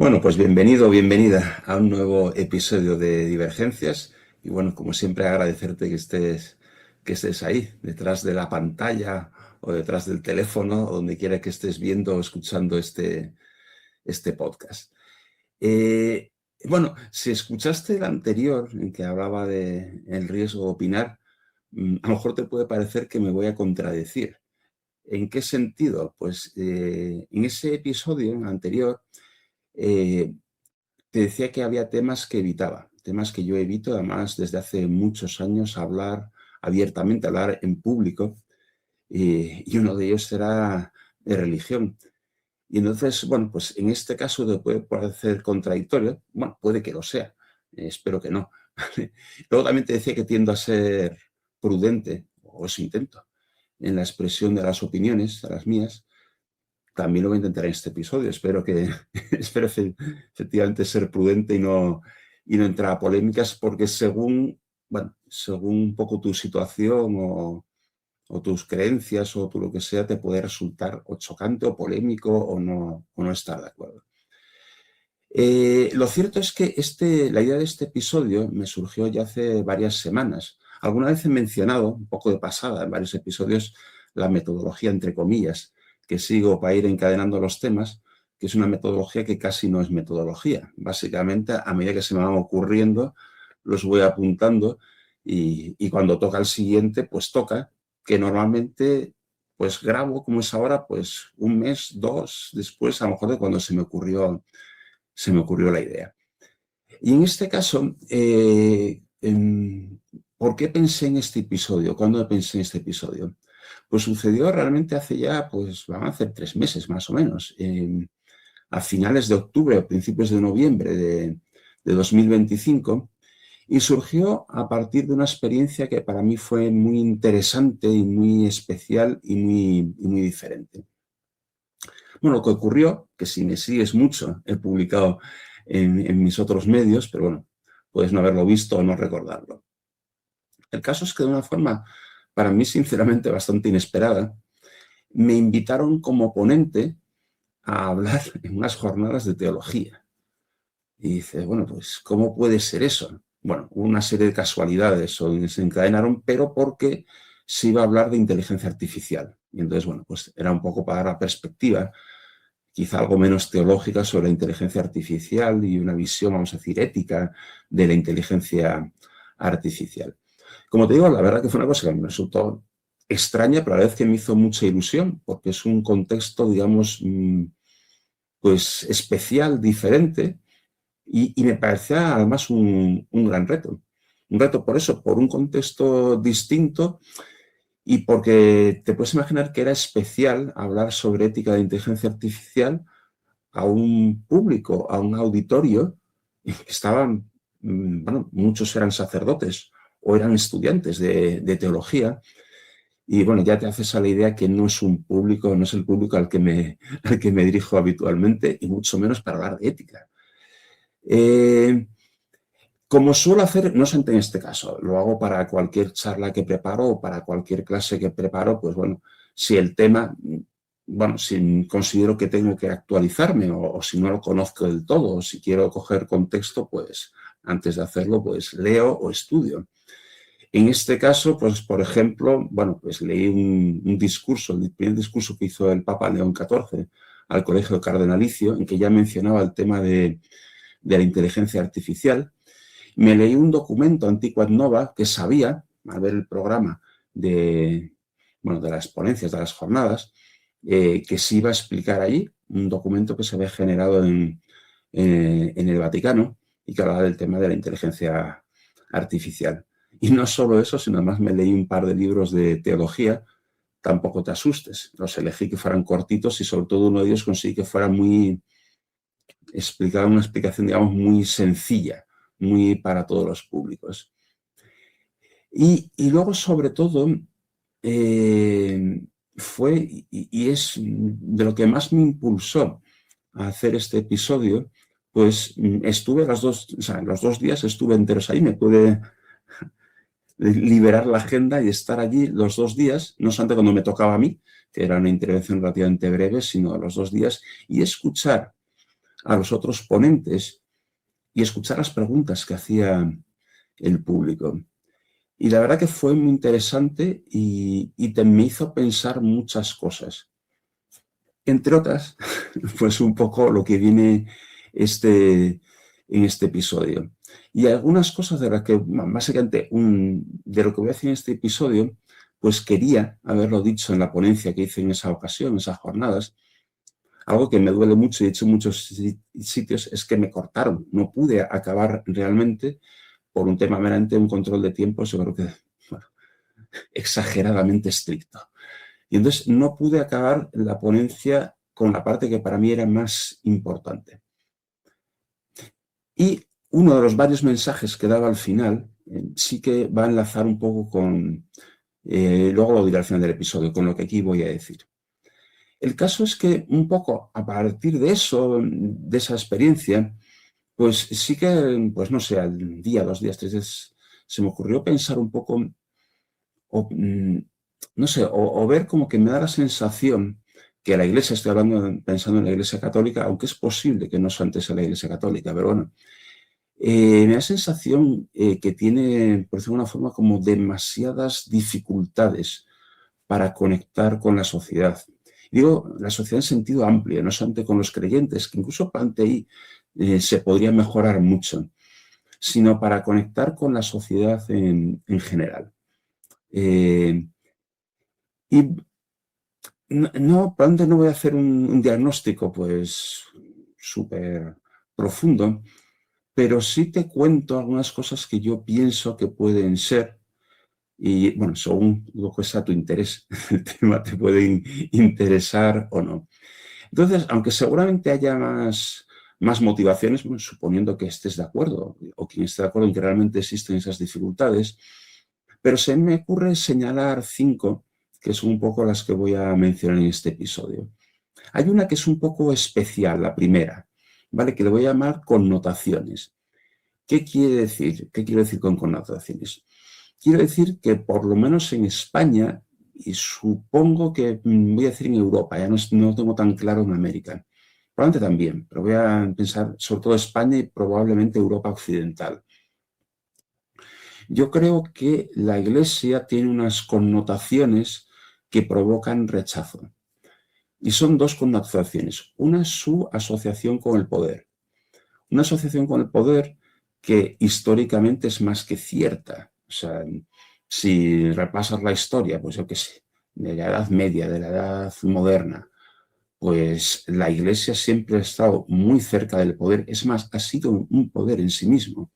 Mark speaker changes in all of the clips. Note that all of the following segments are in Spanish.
Speaker 1: Bueno, pues bienvenido o bienvenida a un nuevo episodio de Divergencias. Y bueno, como siempre, agradecerte que estés ahí, detrás de la pantalla o detrás del teléfono, o donde quiera que estés viendo o escuchando este podcast. Eh, bueno, si escuchaste el anterior, en que hablaba de el riesgo de opinar, a lo mejor te puede parecer que me voy a contradecir. ¿En qué sentido? Pues en ese episodio anterior, eh, te decía que había temas que evitaba, temas que yo evito, además, desde hace muchos años, hablar abiertamente, hablar en público, y uno de ellos era de religión. Y entonces, bueno, pues en este caso te puede parecer contradictorio, bueno, puede que lo sea, espero que no. Luego también te decía que tiendo a ser prudente, o eso intento, en la expresión de las opiniones, a las mías. También lo voy a intentar en este episodio. Espero efectivamente ser prudente y no entrar a polémicas, porque según un poco tu situación o tus creencias o tú lo que sea, te puede resultar o chocante o polémico o no estar de acuerdo. Lo cierto es que la idea de este episodio me surgió ya hace varias semanas. Alguna vez he mencionado, un poco de pasada, en varios episodios, la metodología, entre comillas, que sigo para ir encadenando los temas, que es una metodología que casi no es metodología. Básicamente, a medida que se me van ocurriendo, los voy apuntando y cuando toca el siguiente, pues toca, que normalmente pues grabo, como es ahora, pues un mes, dos, después, a lo mejor de cuando se me ocurrió la idea. Y en este caso, ¿por qué pensé en este episodio? ¿Cuándo pensé en este episodio? Pues sucedió realmente hace ya, pues van a hacer 3 meses más o menos, a finales de octubre, a principios de noviembre de 2025, y surgió a partir de una experiencia que para mí fue muy interesante y muy especial y muy diferente. Bueno, lo que ocurrió, que si me sigues mucho, he publicado en mis otros medios, pero bueno, puedes no haberlo visto o no recordarlo. El caso es que de una forma, para mí sinceramente bastante inesperada, me invitaron como ponente a hablar en unas jornadas de teología. Y dices, bueno, pues, ¿cómo puede ser eso? Bueno, una serie de casualidades se encadenaron, pero porque se iba a hablar de inteligencia artificial. Y entonces, bueno, pues era un poco para dar la perspectiva, quizá algo menos teológica, sobre la inteligencia artificial y una visión, vamos a decir, ética de la inteligencia artificial. Como te digo, la verdad que fue una cosa que me resultó extraña, pero a la vez que me hizo mucha ilusión, porque es un contexto, digamos, pues especial, diferente, y me parecía además un gran reto. Un reto por eso, por un contexto distinto y porque te puedes imaginar que era especial hablar sobre ética de inteligencia artificial a un público, a un auditorio, que estaban, bueno, muchos eran sacerdotes o eran estudiantes de teología. Y bueno, ya te haces a la idea que no es un público, no es el público al que me dirijo habitualmente, y mucho menos para hablar de ética. Como suelo hacer, no solamente en este caso, lo hago para cualquier charla que preparo o para cualquier clase que preparo, pues bueno, si el tema, bueno, si considero que tengo que actualizarme o si no lo conozco del todo, o si quiero coger contexto, pues antes de hacerlo, pues leo o estudio. En este caso, pues por ejemplo, bueno, pues leí un discurso, el primer discurso que hizo el Papa León XIV al Colegio Cardenalicio, en que ya mencionaba el tema de la inteligencia artificial. Me leí un documento, Antiquad Nova, que sabía, al ver el programa bueno, de las ponencias, de las jornadas, que se iba a explicar allí, un documento que se había generado en el Vaticano y que hablaba del tema de la inteligencia artificial. Y no solo eso, sino además me leí un par de libros de teología. Tampoco te asustes, los elegí que fueran cortitos y sobre todo uno de ellos conseguí que fuera una explicación, digamos, muy sencilla, muy para todos los públicos. Y luego, sobre todo, fue, y es de lo que más me impulsó a hacer este episodio, pues estuve los 2 días estuve enteros ahí, me pude liberar la agenda y estar allí los 2 días, no solamente cuando me tocaba a mí, que era una intervención relativamente breve, sino los 2 días, y escuchar a los otros ponentes y escuchar las preguntas que hacía el público. Y la verdad que fue muy interesante y me hizo pensar muchas cosas. Entre otras, pues un poco lo que viene en este episodio. Y algunas cosas de las que, básicamente, de lo que voy a decir en este episodio, pues quería haberlo dicho en la ponencia que hice en esa ocasión, en esas jornadas. Algo que me duele mucho y he hecho en muchos sitios es que me cortaron. No pude acabar realmente por un tema meramente un control de tiempos, yo creo que bueno, exageradamente estricto. Y entonces no pude acabar la ponencia con la parte que para mí era más importante. Y uno de los varios mensajes que daba al final sí que va a enlazar un poco con, luego lo diré al final del episodio, con lo que aquí voy a decir. El caso es que un poco a partir de eso, de esa experiencia, pues sí que, pues no sé, al día, 2 días, 3 días, se me ocurrió pensar un poco, no sé, o ver como que me da la sensación que la Iglesia, estoy hablando, pensando en la Iglesia Católica, aunque es posible que no sea antes a la Iglesia Católica, pero bueno, me da la sensación que tiene, por decirlo de una forma, como demasiadas dificultades para conectar con la sociedad. Digo, la sociedad en sentido amplio, no solamente con los creyentes, que incluso ante ahí se podría mejorar mucho, sino para conectar con la sociedad en general. Y probablemente no voy a hacer un diagnóstico pues súper profundo, pero sí te cuento algunas cosas que yo pienso que pueden ser, y bueno, según lo que sea tu interés, el tema te puede interesar o no. Entonces, aunque seguramente haya más motivaciones, bueno, suponiendo que estés de acuerdo o quien esté de acuerdo en que realmente existen esas dificultades, pero se me ocurre señalar 5, que son un poco las que voy a mencionar en este episodio. Hay una que es un poco especial, la primera, ¿vale? Que le voy a llamar connotaciones. ¿Qué quiere decir? ¿Qué quiero decir con connotaciones? Quiero decir que por lo menos en España, y supongo que voy a decir en Europa, ya no tengo tan claro en América, probablemente también, pero voy a pensar sobre todo España y probablemente Europa occidental. Yo creo que la Iglesia tiene unas connotaciones que provocan rechazo. Y son 2 connotaciones. Una es su asociación con el poder. Una asociación con el poder que históricamente es más que cierta. O sea, si repasas la historia, pues yo qué sé, de la Edad Media, de la Edad Moderna, pues la Iglesia siempre ha estado muy cerca del poder. Es más, ha sido un poder en sí mismo.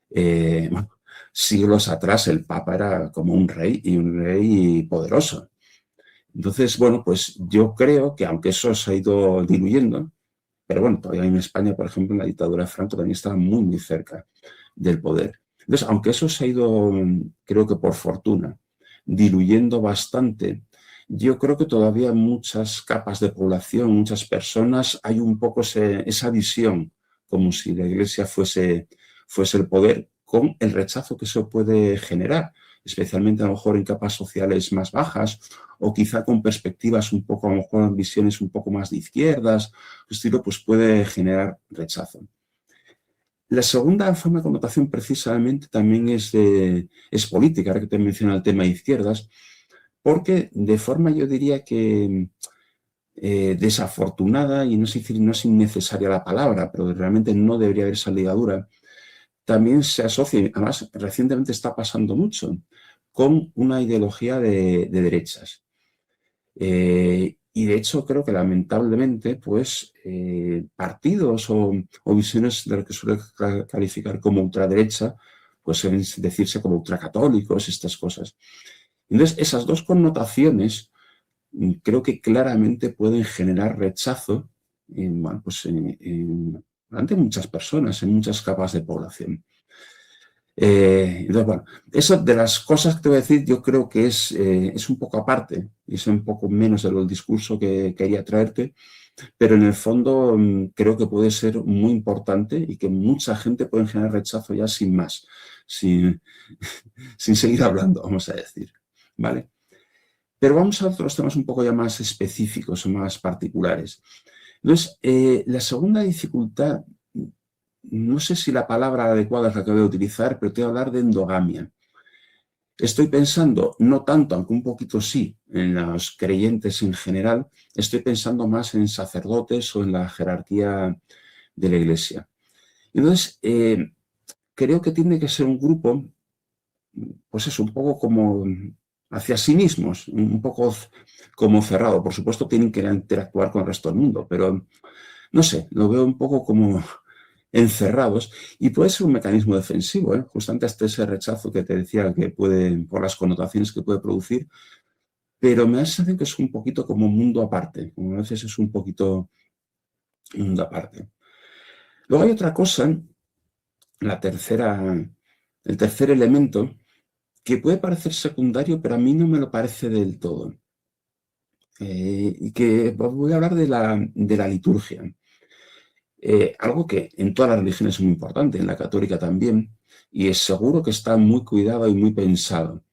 Speaker 1: Bueno, siglos atrás el Papa era como un rey y un rey poderoso. Entonces, bueno, pues yo creo que aunque eso se ha ido diluyendo, pero bueno, todavía en España, por ejemplo, en la dictadura de Franco también estaba muy, muy cerca del poder. Entonces, aunque eso se ha ido, creo que por fortuna, diluyendo bastante, yo creo que todavía muchas capas de población, muchas personas, hay un poco esa visión, como si la Iglesia fuese el poder, con el rechazo que eso puede generar, especialmente a lo mejor en capas sociales más bajas o quizá con perspectivas un poco, a lo mejor visiones un poco más de izquierdas, estilo, pues puede generar rechazo. La segunda forma de connotación precisamente también es política, ahora que te menciona el tema de izquierdas, porque de forma yo diría que desafortunada, y no sé decir, no es innecesaria la palabra, pero realmente no debería haber esa ligadura, también se asocia, además recientemente está pasando mucho, con una ideología de derechas. Y de hecho creo que lamentablemente pues partidos o visiones de lo que suele calificar como ultraderecha pues suelen decirse como ultracatólicos, estas cosas. Entonces esas 2 connotaciones creo que claramente pueden generar rechazo bueno, pues ante muchas personas, en muchas capas de población. Entonces, bueno, eso de las cosas que te voy a decir yo creo que es un poco aparte, y es un poco menos del discurso que quería traerte, pero en el fondo creo que puede ser muy importante y que mucha gente puede generar rechazo ya sin más, sin seguir hablando, vamos a decir, ¿vale? Pero vamos a otros temas un poco ya más específicos o más particulares. Entonces, la segunda dificultad, no sé si la palabra adecuada es la que voy a utilizar, pero te voy a hablar de endogamia. Estoy pensando, no tanto, aunque un poquito sí, en los creyentes en general, estoy pensando más en sacerdotes o en la jerarquía de la Iglesia. Entonces, creo que tiene que ser un grupo, pues es un poco como hacia sí mismos, un poco como cerrado. Por supuesto, tienen que interactuar con el resto del mundo, pero no sé, lo veo un poco como encerrados y puede ser un mecanismo defensivo, ¿eh? Justamente hasta ese rechazo que te decía que puede, por las connotaciones que puede producir, pero me da la sensación que es un poquito como un mundo aparte, como a veces es un poquito un mundo aparte. Luego hay otra cosa, el tercer elemento, que puede parecer secundario, pero a mí no me lo parece del todo. Y que voy a hablar de la liturgia. Algo que en todas las religiones es muy importante, en la católica también, y es seguro que está muy cuidado y muy pensado.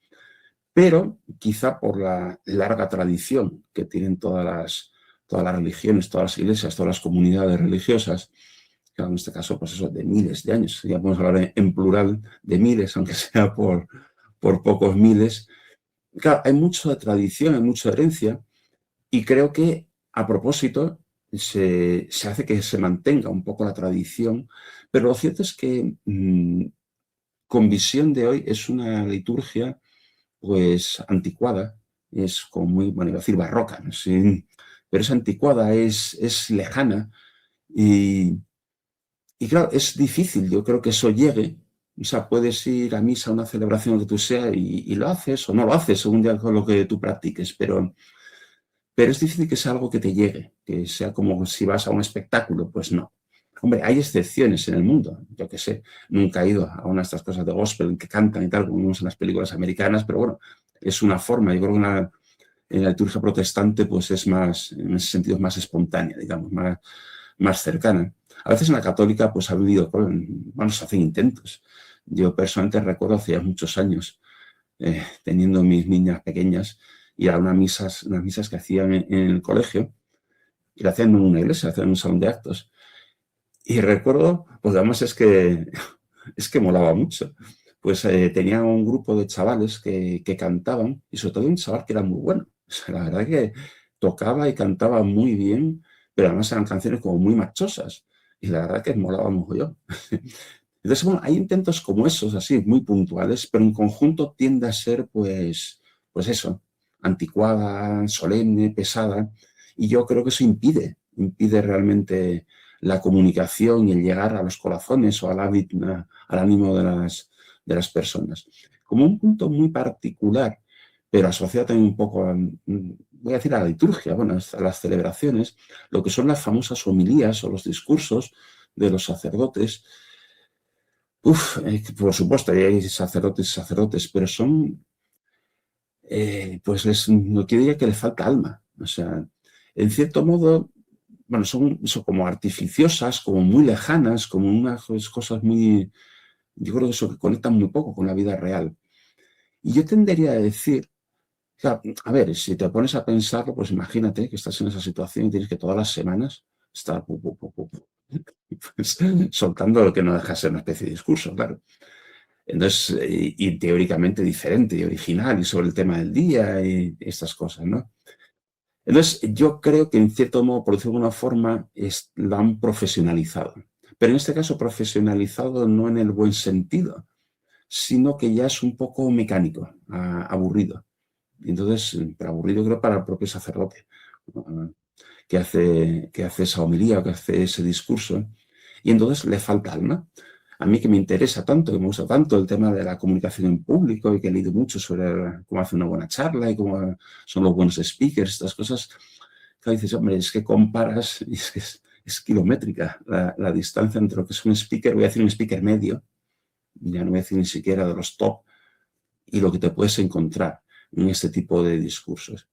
Speaker 1: Pero quizá por la larga tradición que tienen todas las religiones, todas las iglesias, todas las comunidades religiosas, que en este caso, pues eso, de miles de años, ya podemos hablar en plural de miles, aunque sea por pocos miles. Claro, hay mucho de tradición, hay mucha herencia, y creo que a propósito se hace que se mantenga un poco la tradición, pero lo cierto es que con visión de hoy es una liturgia pues anticuada, es como muy, bueno, iba a decir barroca, ¿no? Sí, pero es anticuada, es lejana y claro, es difícil, yo creo que eso llegue, o sea, puedes ir a misa, a una celebración, lo que tú sea, y lo haces o no lo haces, según ya con lo que tú practiques, pero es difícil que sea algo que te llegue, que sea como si vas a un espectáculo, pues no. Hombre, hay excepciones en el mundo, yo qué sé, nunca he ido a una de estas cosas de gospel que cantan y tal, como vemos en las películas americanas, pero bueno, es una forma, yo creo que en la liturgia protestante pues es más, en ese sentido, es más espontánea, digamos, más cercana. A veces en la católica pues ha habido, bueno, se hacen intentos. Yo personalmente recuerdo hace muchos años, teniendo mis niñas pequeñas, ir a unas misas que hacían en el colegio, y lo hacían en una iglesia, lo hacían en un salón de actos. Y recuerdo, pues además es que molaba mucho. Pues tenía un grupo de chavales que cantaban, y sobre todo un chaval que era muy bueno. O sea, la verdad que tocaba y cantaba muy bien, pero además eran canciones como muy marchosas. Y la verdad que molaba mucho. Entonces, bueno, hay intentos como esos, así, muy puntuales, pero en conjunto tiende a ser, pues eso, anticuada, solemne, pesada, y yo creo que eso impide realmente la comunicación y el llegar a los corazones o al ánimo de las personas. Como un punto muy particular, pero asociado también un poco voy a decir, a la liturgia, bueno, a las celebraciones, lo que son las famosas homilías o los discursos de los sacerdotes. Por supuesto, hay sacerdotes, pero son, pues no quiero decir que les falta alma. O sea, en cierto modo, bueno, son como artificiosas, como muy lejanas, como unas cosas muy, yo creo que eso que conectan muy poco con la vida real. Y yo tendería a decir, claro, a ver, si te pones a pensarlo, pues imagínate que estás en esa situación y tienes que todas las semanas estar pues, soltando lo que no deja de ser una especie de discurso, claro. Entonces, y teóricamente diferente y original y sobre el tema del día y estas cosas, ¿no? Entonces, yo creo que en cierto modo, por decirlo de alguna forma, lo han profesionalizado. Pero en este caso, profesionalizado no en el buen sentido, sino que ya es un poco mecánico, aburrido. Entonces, pero aburrido creo para el propio sacerdote, que hace esa homilía, que hace ese discurso, y entonces le falta alma. A mí que me interesa tanto, que me gusta tanto el tema de la comunicación en público y que he leído mucho sobre cómo hacer una buena charla y cómo son los buenos speakers, estas cosas, que dices, hombre, es que comparas, y es kilométrica la distancia entre lo que es un speaker, voy a decir un speaker medio, ya no voy a decir ni siquiera de los top, y lo que te puedes encontrar en este tipo de discursos.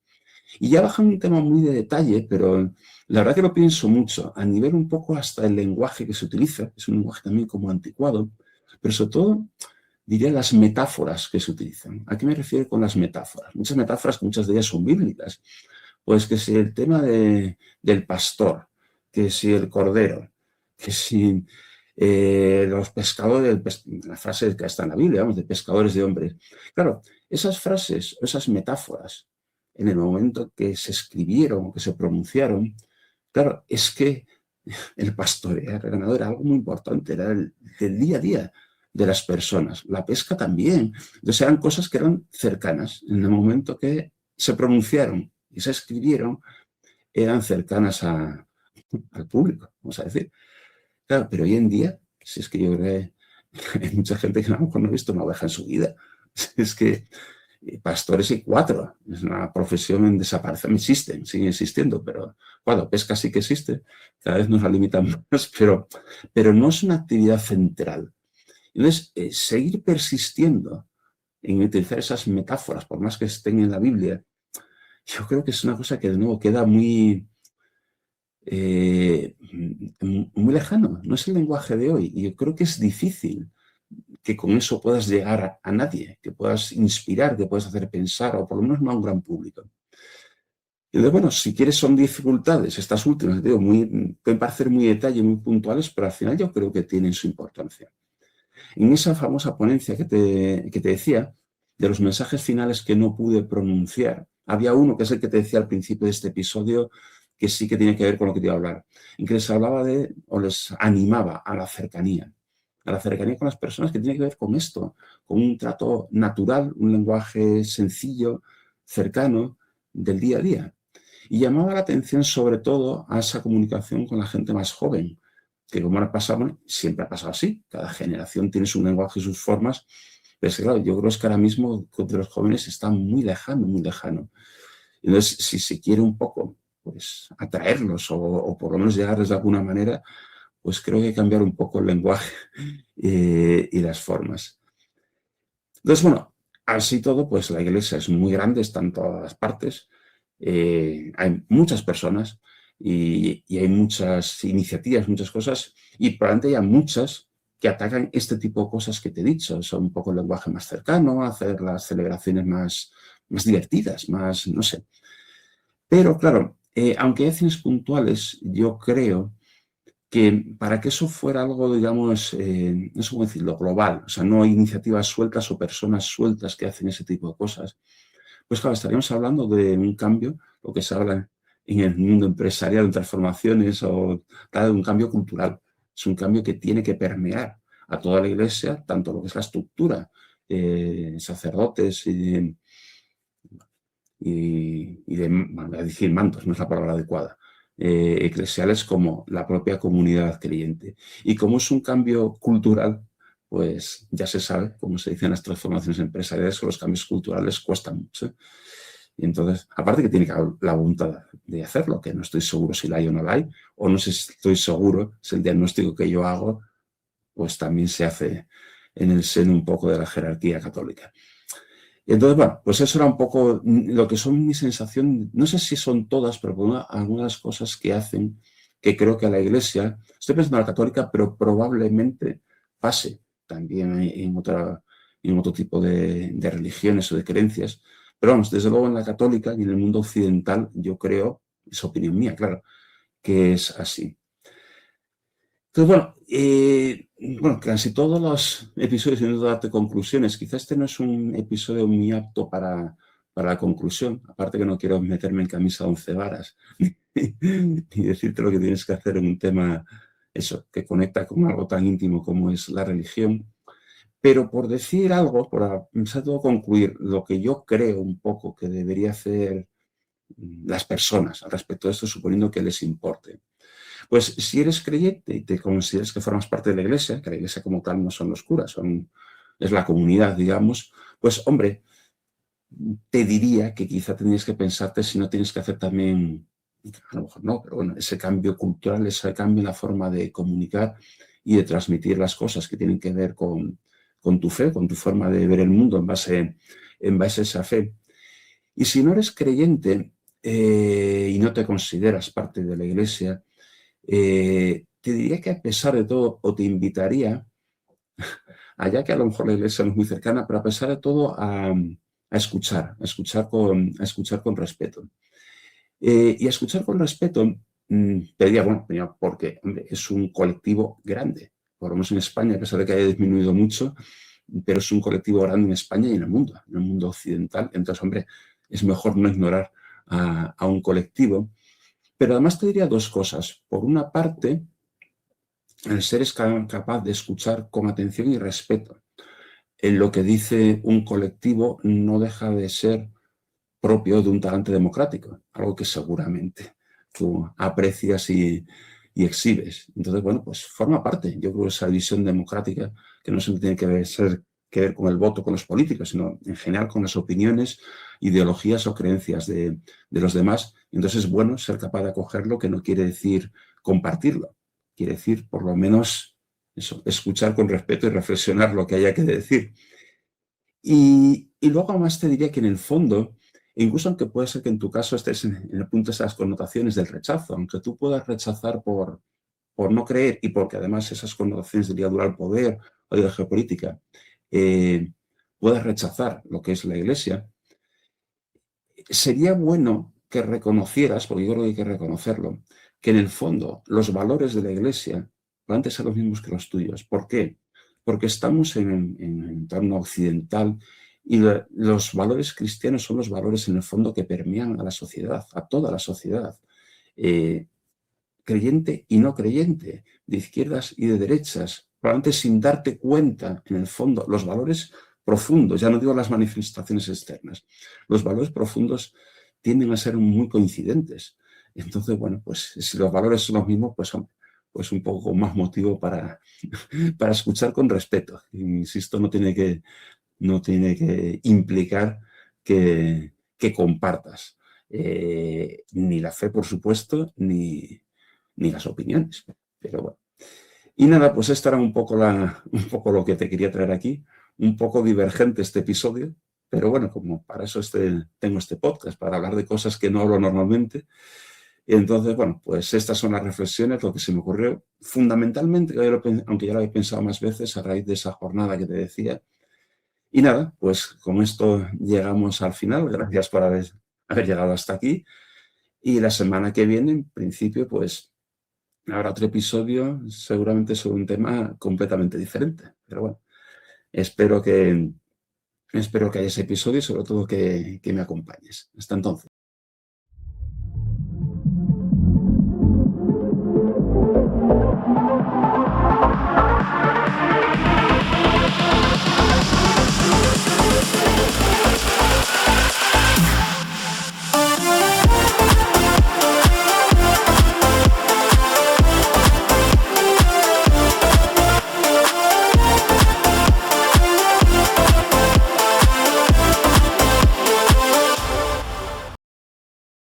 Speaker 1: Y ya baja un tema muy de detalle, pero la verdad que lo pienso mucho, a nivel un poco hasta el lenguaje que se utiliza, es un lenguaje también como anticuado, pero sobre todo diría las metáforas que se utilizan. ¿A qué me refiero con las metáforas? Muchas metáforas, muchas de ellas son bíblicas. Pues que si el tema del pastor que si el cordero, que si los pescadores, la frase que está en la Biblia, vamos, de pescadores de hombres. Claro, esas frases, esas metáforas, en el momento que se escribieron, que se pronunciaron, claro, es que el pastoreo, el ganado era algo muy importante, era del día a día de las personas. La pesca también. Entonces eran cosas que eran cercanas. En el momento que se pronunciaron y se escribieron, eran cercanas al público, vamos a decir. Claro, pero hoy en día, si es que yo creo que hay mucha gente que a lo mejor no ha visto una oveja en su vida. Es que pastores hay 4. Es una profesión en desaparición. Existen, siguen existiendo, pero bueno, pesca sí que existe. Cada vez nos la limitan más, pero no es una actividad central. Entonces, seguir persistiendo en utilizar esas metáforas, por más que estén en la Biblia, yo creo que es una cosa que de nuevo queda muy lejano. No es el lenguaje de hoy. Y yo creo que es difícil que con eso puedas llegar a nadie, que puedas inspirar, que puedas hacer pensar, o por lo menos no a un gran público. Y entonces, bueno, si quieres son dificultades, estas últimas, digo, pueden parecer muy detalle, muy puntuales, pero al final yo creo que tienen su importancia. En esa famosa ponencia que te decía, de los mensajes finales que no pude pronunciar, había uno que es el que te decía al principio de este episodio, que sí que tiene que ver con lo que te iba a hablar, en que les hablaba o les animaba a la cercanía con las personas, que tiene que ver con esto, con un trato natural, un lenguaje sencillo, cercano, del día a día. Y llamaba la atención sobre todo a esa comunicación con la gente más joven, que como ahora pasaba, siempre ha pasado así, cada generación tiene su lenguaje y sus formas, pero es que, claro, yo creo que ahora mismo de los jóvenes está muy lejano, muy lejano. Entonces, si se quiere un poco pues, atraerlos o por lo menos llegarles de alguna manera, pues creo que hay que cambiar un poco el lenguaje y las formas. Entonces, bueno, así todo, pues la iglesia es muy grande, está en todas partes, hay muchas personas y hay muchas iniciativas, muchas cosas, y probablemente hay muchas que atacan este tipo de cosas que te he dicho, son un poco el lenguaje más cercano, hacer las celebraciones más divertidas, más, no sé. Pero claro, aunque hay acciones puntuales, yo creo que para que eso fuera algo, digamos, no sé cómo decirlo, global, o sea, no hay iniciativas sueltas o personas sueltas que hacen ese tipo de cosas, pues claro, estaríamos hablando de un cambio, lo que se habla en el mundo empresarial, en transformaciones o tal, de un cambio cultural. Es un cambio que tiene que permear a toda la iglesia, tanto lo que es la estructura, sacerdotes bueno, voy a decir mantos, no es la palabra adecuada, eclesiales, como la propia comunidad creyente. Y como es un cambio cultural, pues ya se sabe, como se dice en las transformaciones empresariales, que los cambios culturales cuestan mucho. Y entonces, aparte que tiene que haber la voluntad de hacerlo, que no estoy seguro si la hay o no la hay, o no sé si estoy seguro si el diagnóstico que yo hago, pues también se hace en el seno un poco de la jerarquía católica. Entonces, bueno, pues eso era un poco lo que son mi sensación, no sé si son todas, pero algunas cosas que hacen que creo que a la Iglesia, estoy pensando en la católica, pero probablemente pase también en otro tipo de religiones o de creencias. Pero vamos, desde luego en la católica y en el mundo occidental, yo creo, es opinión mía, claro, que es así. Entonces, bueno, casi todos los episodios intento darte conclusiones. Quizás este no es un episodio muy apto para la conclusión, aparte que no quiero meterme en camisa de 11 varas y decirte lo que tienes que hacer en un tema, eso, que conecta con algo tan íntimo como es la religión. Pero por decir algo, por empezar todo a concluir, lo que yo creo un poco que debería hacer las personas al respecto de esto, suponiendo que les importe. Pues si eres creyente y te consideras que formas parte de la iglesia, que la iglesia como tal no son los curas, es la comunidad, digamos, pues hombre, te diría que quizá tendrías que pensarte si no tienes que hacer también, a lo mejor no, pero bueno, ese cambio cultural, ese cambio en la forma de comunicar y de transmitir las cosas que tienen que ver con tu fe, con tu forma de ver el mundo en base a esa fe. Y si no eres creyente y no te consideras parte de la iglesia, te diría que a pesar de todo, o te invitaría, allá que a lo mejor la iglesia no es muy cercana, pero a pesar de todo a escuchar con respeto. Y a escuchar con respeto Pedía, bueno, primero porque, hombre, es un colectivo grande, por lo menos en España, a pesar de que haya disminuido mucho, pero es un colectivo grande en España y en el mundo occidental. Entonces, hombre, es mejor no ignorar a un colectivo. Pero además te diría dos cosas. Por una parte, el ser es capaz de escuchar con atención y respeto. En lo que dice un colectivo no deja de ser propio de un talante democrático, algo que seguramente tú aprecias y exhibes. Entonces, bueno, pues forma parte, yo creo, de esa visión democrática que no siempre tiene que ver con el voto, con los políticos, sino en general con las opiniones, ideologías o creencias de los demás. Entonces es bueno ser capaz de acogerlo, que no quiere decir compartirlo, quiere decir por lo menos eso, escuchar con respeto y reflexionar lo que haya que decir. Y luego además te diría que en el fondo, incluso aunque puede ser que en tu caso estés en el punto de esas connotaciones del rechazo, aunque tú puedas rechazar por no creer y porque además esas connotaciones de ligadura al poder o de la geopolítica, puedas rechazar lo que es la Iglesia, sería bueno que reconocieras, porque yo creo que hay que reconocerlo, que en el fondo los valores de la Iglesia van a ser los mismos que los tuyos. ¿Por qué? Porque estamos en un entorno occidental y los valores cristianos son los valores en el fondo que permean a la sociedad, a toda la sociedad, eh, creyente y no creyente, de izquierdas y de derechas, probablemente sin darte cuenta, en el fondo, los valores profundos, ya no digo las manifestaciones externas, los valores profundos tienden a ser muy coincidentes. Entonces, bueno, pues si los valores son los mismos, pues un poco más motivo para escuchar con respeto. Insisto, no tiene que implicar que compartas ni la fe, por supuesto, ni las opiniones. Pero bueno. Y nada, pues esta era un poco lo que te quería traer aquí. Un poco divergente este episodio, pero bueno, como para eso tengo este podcast, para hablar de cosas que no hablo normalmente. Y entonces, bueno, pues estas son las reflexiones, lo que se me ocurrió fundamentalmente, aunque ya lo había pensado más veces a raíz de esa jornada que te decía. Y nada, pues con esto llegamos al final. Gracias por haber llegado hasta aquí. Y la semana que viene, en principio, pues habrá otro episodio, seguramente sobre un tema completamente diferente. Pero bueno, espero que haya ese episodio y sobre todo que me acompañes. Hasta entonces.